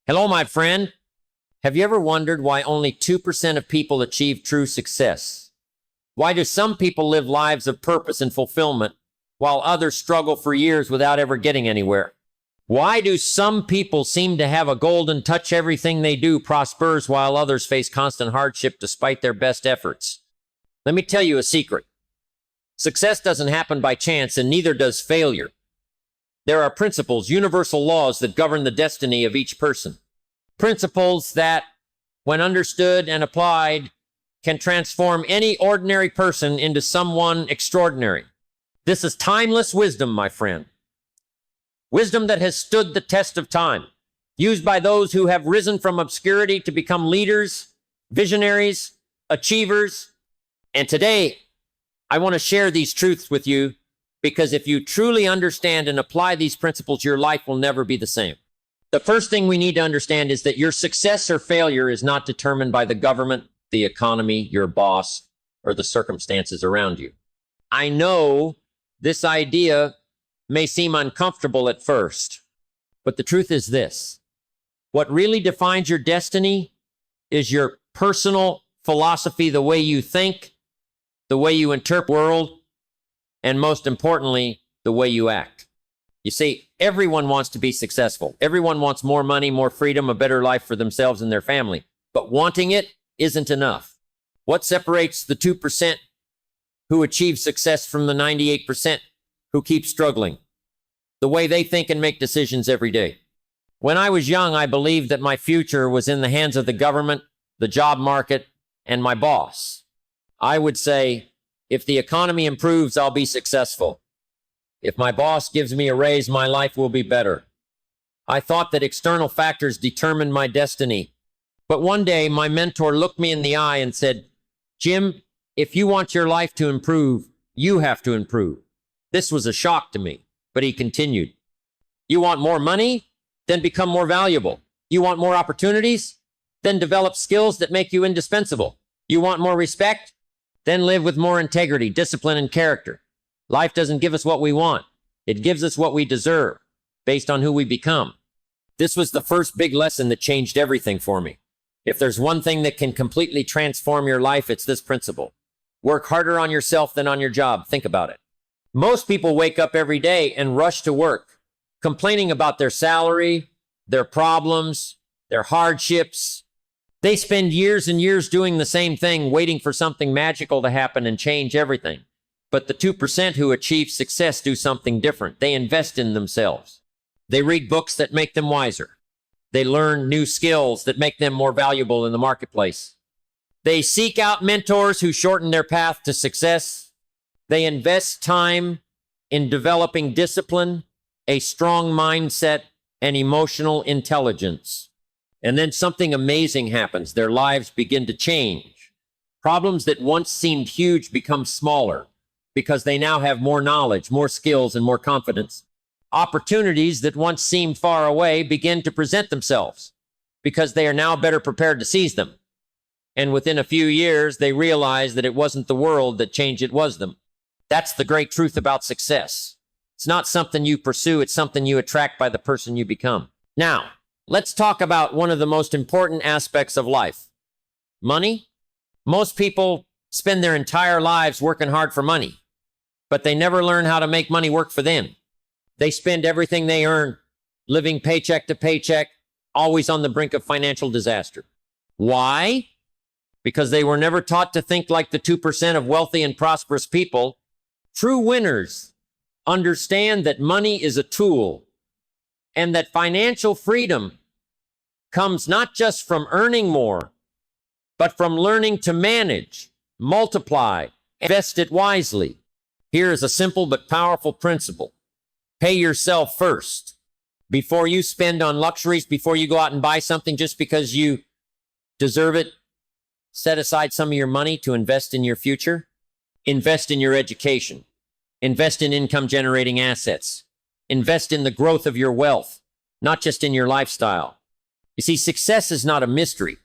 Hello, my friend. Have you ever wondered why only 2% of people achieve true success? Why do some people live lives of purpose and fulfillment while others struggle for years without ever getting anywhere? Why do some people seem to have a golden touch, everything they do prospers, while others face constant hardship despite their best efforts? Let me tell you a secret. Success doesn't happen by chance, and neither does failure. There are principles, universal laws that govern the destiny of each person. Principles that, when understood and applied, can transform any ordinary person into someone extraordinary. This is timeless wisdom, my friend. Wisdom that has stood the test of time, used by those who have risen from obscurity to become leaders, visionaries, achievers. And today, I want to share these truths with you, because if you truly understand and apply these principles, your life will never be the same. The first thing we need to understand is that your success or failure is not determined by the government, the economy, your boss, or the circumstances around you. I know this idea may seem uncomfortable at first, but the truth is this. What really defines your destiny is your personal philosophy, the way you think, the way you interpret the world, and most importantly, the way you act. You see, everyone wants to be successful. Everyone wants more money, more freedom, a better life for themselves and their family. But wanting it isn't enough. What separates the 2% who achieve success from the 98% who keep struggling? The way they think and make decisions every day. When I was young, I believed that my future was in the hands of the government, the job market, and my boss. I would say, if the economy improves, I'll be successful. If my boss gives me a raise, my life will be better. I thought that external factors determined my destiny. But one day, my mentor looked me in the eye and said, "Jim, if you want your life to improve, you have to improve." This was a shock to me, but he continued. "You want more money? Then become more valuable. You want more opportunities? Then develop skills that make you indispensable. You want more respect? Then live with more integrity, discipline, and character. Life doesn't give us what we want. It gives us what we deserve, based on who we become." This was the first big lesson that changed everything for me. If there's one thing that can completely transform your life, it's this principle. Work harder on yourself than on your job. Think about it. Most people wake up every day and rush to work, complaining about their salary, their problems, their hardships. They spend years and years doing the same thing, waiting for something magical to happen and change everything. But the 2% who achieve success do something different. They invest in themselves. They read books that make them wiser. They learn new skills that make them more valuable in the marketplace. They seek out mentors who shorten their path to success. They invest time in developing discipline, a strong mindset, and emotional intelligence. And then something amazing happens. Their lives begin to change. Problems that once seemed huge become smaller because they now have more knowledge, more skills, and more confidence. Opportunities that once seemed far away begin to present themselves because they are now better prepared to seize them. And within a few years, they realize that it wasn't the world that changed, it was them. That's the great truth about success. It's not something you pursue, it's something you attract by the person you become. Now, let's talk about one of the most important aspects of life. Money. Most people spend their entire lives working hard for money, but they never learn how to make money work for them. They spend everything they earn living paycheck to paycheck, always on the brink of financial disaster. Why? Because they were never taught to think like the 2% of wealthy and prosperous people. True winners understand that money is a tool and that financial freedom comes not just from earning more, but from learning to manage, multiply, invest it wisely. Here is a simple but powerful principle. Pay yourself first. Before you spend on luxuries, before you go out and buy something just because you deserve it, set aside some of your money to invest in your future. Invest in your education. Invest in income-generating assets. Invest in the growth of your wealth, not just in your lifestyle. You see, success is not a mystery.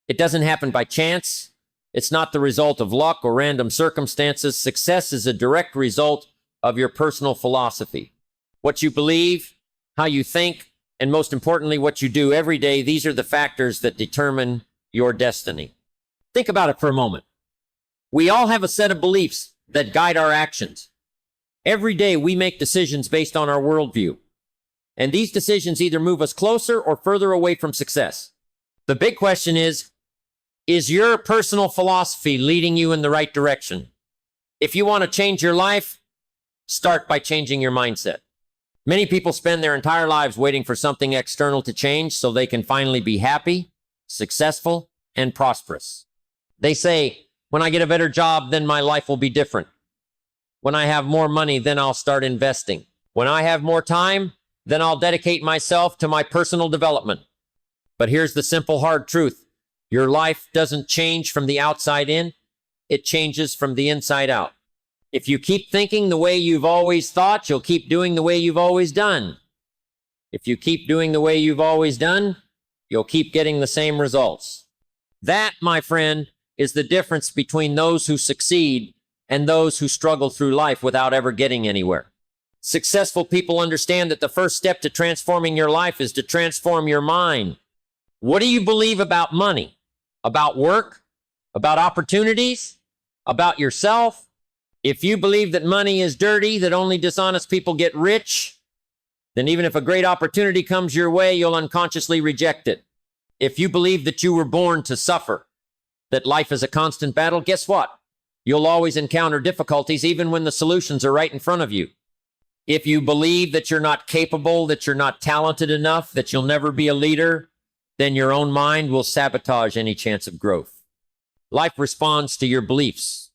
It doesn't happen by chance. It's not the result of luck or random circumstances. Success is a direct result of your personal philosophy. What you believe, how you think, and most importantly, what you do every day, these are the factors that determine your destiny. Think about it for a moment. We all have a set of beliefs that guide our actions. Every day we make decisions based on our worldview. And these decisions either move us closer or further away from success. The big question is your personal philosophy leading you in the right direction? If you want to change your life, start by changing your mindset. Many people spend their entire lives waiting for something external to change so they can finally be happy, successful, and prosperous. They say, when I get a better job, then my life will be different. When I have more money, then I'll start investing. When I have more time, then I'll dedicate myself to my personal development. But here's the simple, hard truth. Your life doesn't change from the outside in. It changes from the inside out. If you keep thinking the way you've always thought, you'll keep doing the way you've always done. If you keep doing the way you've always done, you'll keep getting the same results. That, my friend, is the difference between those who succeed and those who struggle through life without ever getting anywhere. Successful people understand that the first step to transforming your life is to transform your mind. What do you believe about money? About work? About opportunities? About yourself? If you believe that money is dirty, that only dishonest people get rich, then even if a great opportunity comes your way, you'll unconsciously reject it. If you believe that you were born to suffer, that life is a constant battle, guess what? You'll always encounter difficulties even when the solutions are right in front of you. If you believe that you're not capable, that you're not talented enough, that you'll never be a leader, then your own mind will sabotage any chance of growth. Life responds to your beliefs.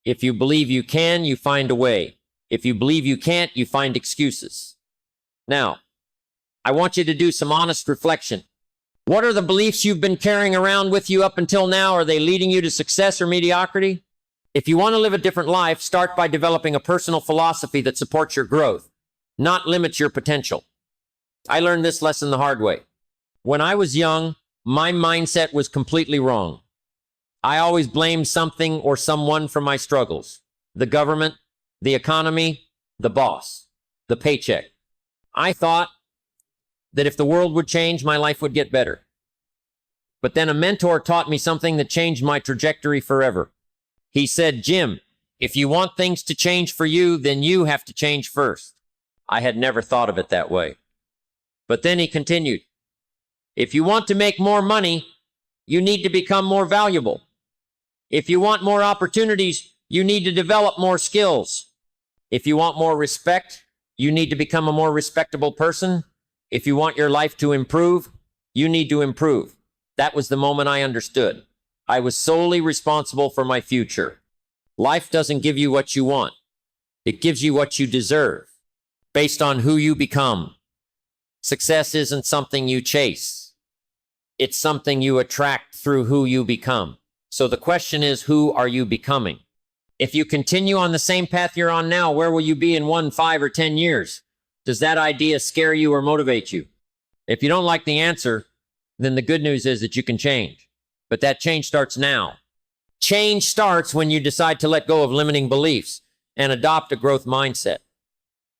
If you believe you can, you find a way. If you believe you can't, you find excuses. Now, I want you to do some honest reflection. What are the beliefs you've been carrying around with you up until now? Are they leading you to success or mediocrity? If you want to live a different life, start by developing a personal philosophy that supports your growth, not limits your potential. I learned this lesson the hard way. When I was young, my mindset was completely wrong. I always blamed something or someone for my struggles. The government, the economy, the boss, the paycheck. I thought that if the world would change, my life would get better. But then a mentor taught me something that changed my trajectory forever. He said, Jim, if you want things to change for you, then you have to change first. I had never thought of it that way. But then he continued, if you want to make more money, you need to become more valuable. If you want more opportunities, you need to develop more skills. If you want more respect, you need to become a more respectable person. If you want your life to improve, you need to improve. That was the moment I understood. I was solely responsible for my future. Life doesn't give you what you want. It gives you what you deserve, based on who you become. Success isn't something you chase. It's something you attract through who you become. So the question is, who are you becoming? If you continue on the same path you're on now, where will you be in 1, 5, or 10 years? Does that idea scare you or motivate you? If you don't like the answer, then the good news is that you can change. But that change starts now. Change starts when you decide to let go of limiting beliefs and adopt a growth mindset.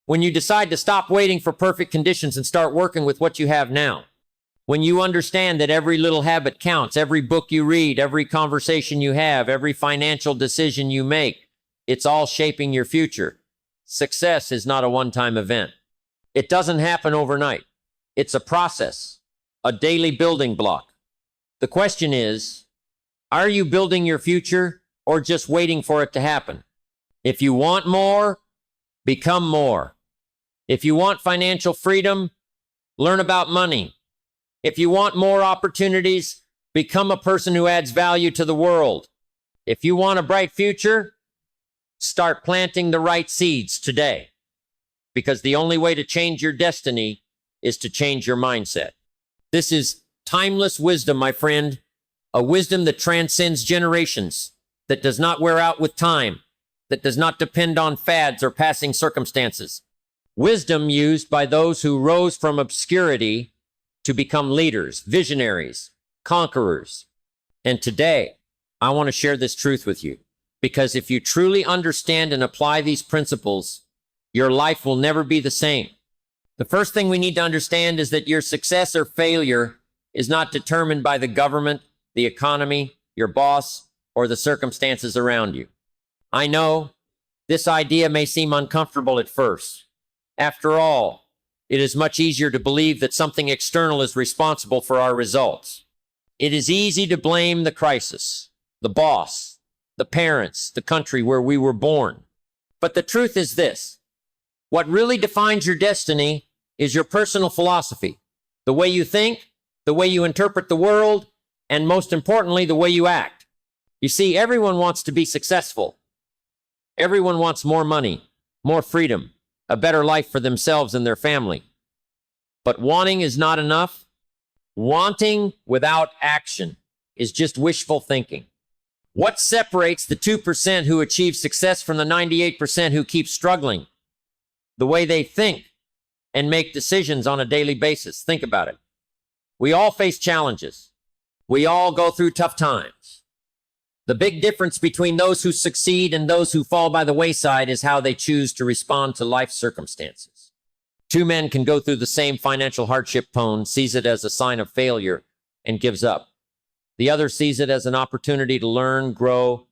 When you decide to stop waiting for perfect conditions and start working with what you have now. When you understand that every little habit counts, every book you read, every conversation you have, every financial decision you make, it's all shaping your future. Success is not a one-time event. It doesn't happen overnight. It's a process, a daily building block. The question is, are you building your future or just waiting for it to happen? If you want more, become more. If you want financial freedom, learn about money. If you want more opportunities, become a person who adds value to the world. If you want a bright future, start planting the right seeds today. Because the only way to change your destiny is to change your mindset. This is timeless wisdom, my friend. A wisdom that transcends generations, that does not wear out with time, that does not depend on fads or passing circumstances. Wisdom used by those who rose from obscurity to become leaders, visionaries, conquerors. And today, I want to share this truth with you. Because if you truly understand and apply these principles, your life will never be the same. The first thing we need to understand is that your success or failure is not determined by the government, the economy, your boss, or the circumstances around you. I know this idea may seem uncomfortable at first. After all, it is much easier to believe that something external is responsible for our results. It is easy to blame the crisis, the boss, the parents, the country where we were born. But the truth is this: what really defines your destiny is your personal philosophy, the way you think, the way you interpret the world, and most importantly, the way you act. You see, everyone wants to be successful. Everyone wants more money, more freedom, a better life for themselves and their family. But wanting is not enough. Wanting without action is just wishful thinking. What separates the 2% who achieve success from the 98% who keep struggling? The way they think and make decisions on a daily basis. Think about it. We all face challenges. We all go through tough times. The big difference between those who succeed and those who fall by the wayside is how they choose to respond to life circumstances. Two men can go through the same financial hardship. One sees it as a sign of failure and gives up. The other sees it as an opportunity to learn, grow,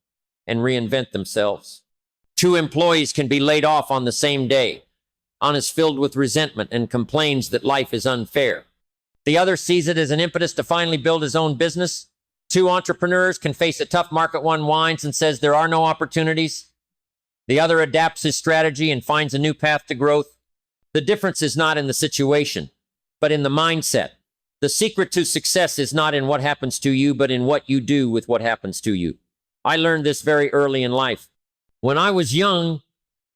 and reinvent themselves. Two employees can be laid off on the same day. One is filled with resentment and complains that life is unfair. The other sees it as an impetus to finally build his own business. Two entrepreneurs can face a tough market. One whines and says there are no opportunities. The other adapts his strategy and finds a new path to growth. The difference is not in the situation, but in the mindset. The secret to success is not in what happens to you, but in what you do with what happens to you. I learned this very early in life. When I was young,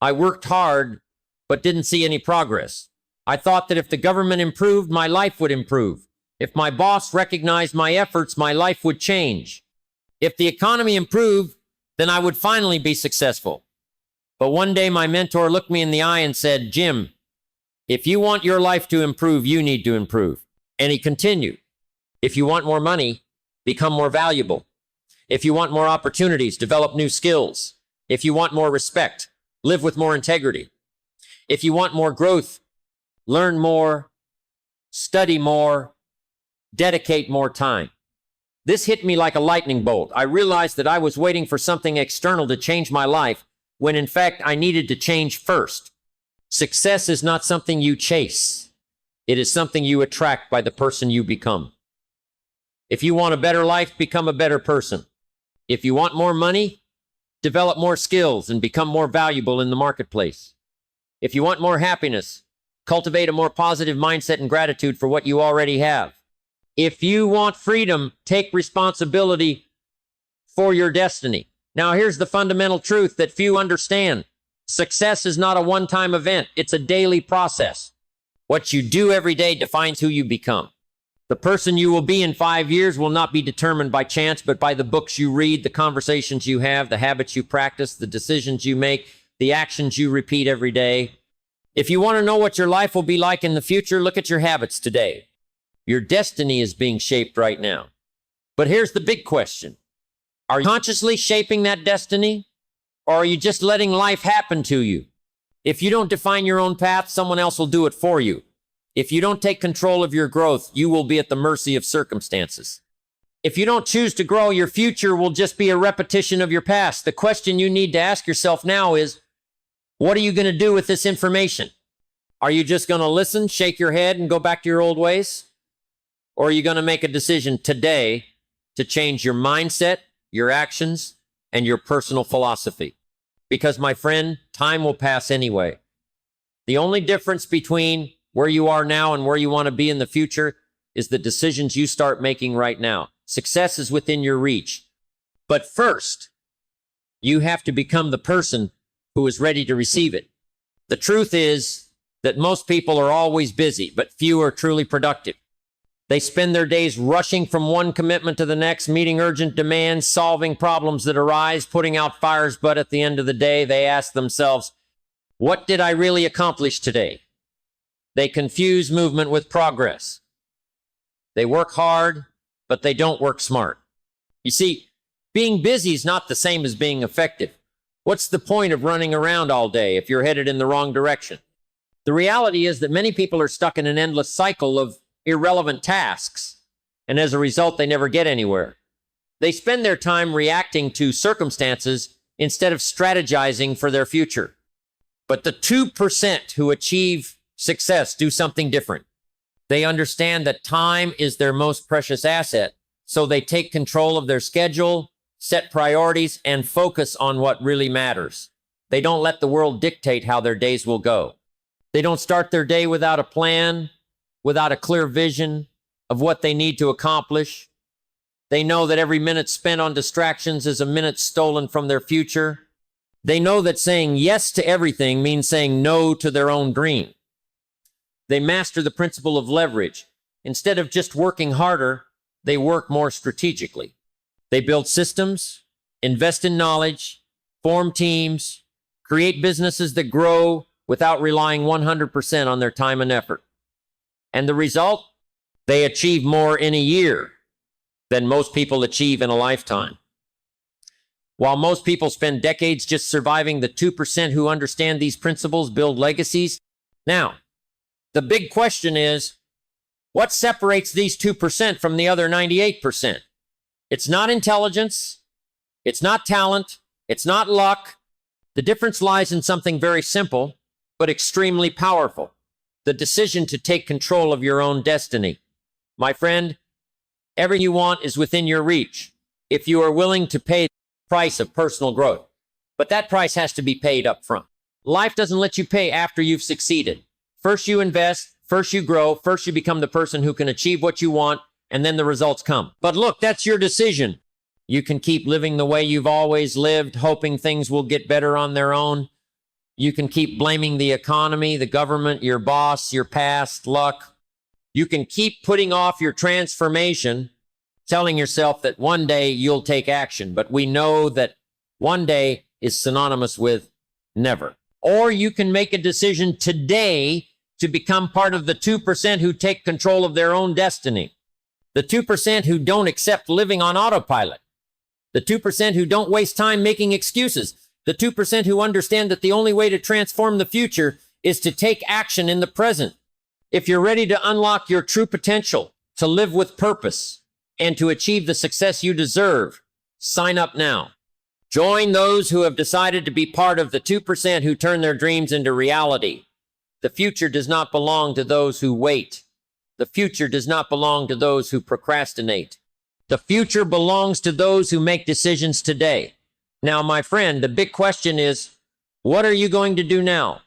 I worked hard, but didn't see any progress. I thought that if the government improved, my life would improve. If my boss recognized my efforts, my life would change. If the economy improved, then I would finally be successful. But one day my mentor looked me in the eye and said, "Jim, if you want your life to improve, you need to improve." And he continued, "If you want more money, become more valuable. If you want more opportunities, develop new skills. If you want more respect, live with more integrity. If you want more growth, learn more, study more, dedicate more time." This hit me like a lightning bolt. I realized that I was waiting for something external to change my life, when in fact I needed to change first. Success is not something you chase. It is something you attract by the person you become. If you want a better life, become a better person. If you want more money, develop more skills and become more valuable in the marketplace. If you want more happiness, cultivate a more positive mindset and gratitude for what you already have. If you want freedom, take responsibility for your destiny. Now, here's the fundamental truth that few understand. Success is not a one-time event. It's a daily process. What you do every day defines who you become. The person you will be in 5 years will not be determined by chance, but by the books you read, the conversations you have, the habits you practice, the decisions you make, the actions you repeat every day. If you want to know what your life will be like in the future, look at your habits today. Your destiny is being shaped right now. But here's the big question. Are you consciously shaping that destiny? Or are you just letting life happen to you? If you don't define your own path, someone else will do it for you. If you don't take control of your growth, you will be at the mercy of circumstances. If you don't choose to grow, your future will just be a repetition of your past. The question you need to ask yourself now is, what are you going to do with this information? Are you just going to listen, shake your head, and go back to your old ways? Or are you going to make a decision today to change your mindset, your actions, and your personal philosophy? Because, my friend, time will pass anyway. The only difference between where you are now and where you want to be in the future is the decisions you start making right now. Success is within your reach. But first, you have to become the person who is ready to receive it. The truth is that most people are always busy, but few are truly productive. They spend their days rushing from one commitment to the next, meeting urgent demands, solving problems that arise, putting out fires, but at the end of the day, they ask themselves, what did I really accomplish today? They confuse movement with progress. They work hard, but they don't work smart. You see, being busy is not the same as being effective. What's the point of running around all day if you're headed in the wrong direction? The reality is that many people are stuck in an endless cycle of irrelevant tasks, and as a result, they never get anywhere. They spend their time reacting to circumstances instead of strategizing for their future. But the 2% who achieve success do something different. They understand that time is their most precious asset, so they take control of their schedule, set priorities, and focus on what really matters. They don't let the world dictate how their days will go. They don't start their day without a plan, without a clear vision of what they need to accomplish. They know that every minute spent on distractions is a minute stolen from their future. They know that saying yes to everything means saying no to their own dream. They master the principle of leverage. Instead of just working harder, they work more strategically. They build systems, invest in knowledge, form teams, create businesses that grow without relying 100% on their time and effort. And the result? They achieve more in a year than most people achieve in a lifetime. While most people spend decades just surviving, the 2% who understand these principles build legacies. Now, the big question is, what separates these 2% from the other 98%? It's not intelligence. It's not talent. It's not luck. The difference lies in something very simple, but extremely powerful. The decision to take control of your own destiny. My friend, everything you want is within your reach if you are willing to pay the price of personal growth. But that price has to be paid up front. Life doesn't let you pay after you've succeeded. First you invest, first you grow, first you become the person who can achieve what you want, and then the results come. But look, that's your decision. You can keep living the way you've always lived, hoping things will get better on their own. You can keep blaming the economy, the government, your boss, your past, luck. You can keep putting off your transformation, telling yourself that one day you'll take action. But we know that one day is synonymous with never. Or you can make a decision today to become part of the 2% who take control of their own destiny. The 2% who don't accept living on autopilot. The 2% who don't waste time making excuses. The 2% who understand that the only way to transform the future is to take action in the present. If you're ready to unlock your true potential, to live with purpose, and to achieve the success you deserve, sign up now. Join those who have decided to be part of the 2% who turn their dreams into reality. The future does not belong to those who wait. The future does not belong to those who procrastinate. The future belongs to those who make decisions today. Now, my friend, the big question is, what are you going to do now?